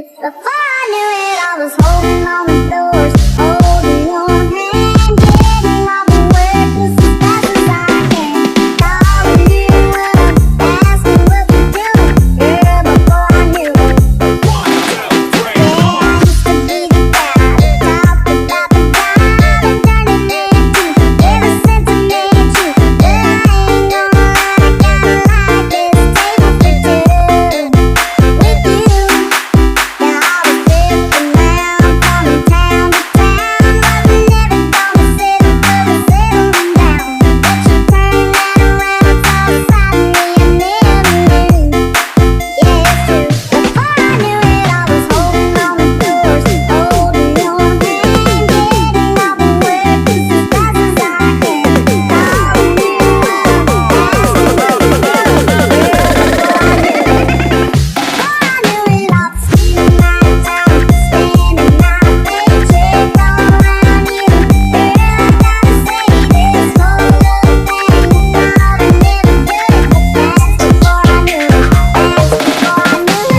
Before I knew it, I was holding on the doors, holding your hand, getting all the work as fast as I can. Calling you up, asking what you're doing, girl, before I knew it. Yeah, I used to be the guy that talked about the guy that turned it into. Ever since I met you, but I ain't gonna lie, I kinda like this table for two with you. Yeah, I was drifting around from town to town, wasn't ever gonna settle for the settling down. But you turned that around, saw suddenly I never knew. Yeah, it's true. Before I knew it, I was holding on the doors, holding your hand, getting all the work as fast as I can. Calling you up, asking what you're doing, girl, before I knew it. Before I knew it, all the stealing nights out, spending night paycheck all around you. Girl, I gotta say this whole love thing, thought I never could, but that's before I knew it. That's before I knew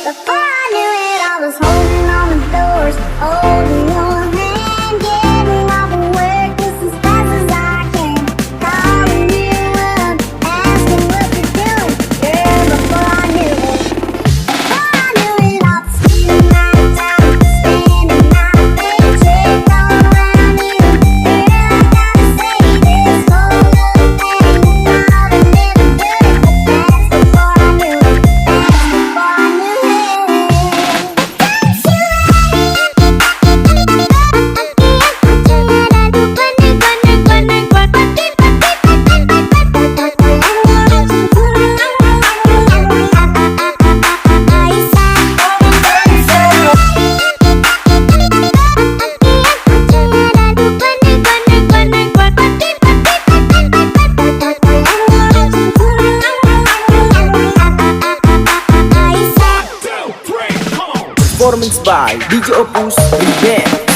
Before I knew it, I was holding on the doors, holding your hand, getting all the work as fast as I can. Calling you up, asking what you're doing, girl, before I knew it. Before I knew it, all the stealing nights out, spending night paycheck all around you. Girl, I gotta say this whole love thing, thought I never could, but that's before I knew it. That's before I knew it. Performance by DJ Opus Band.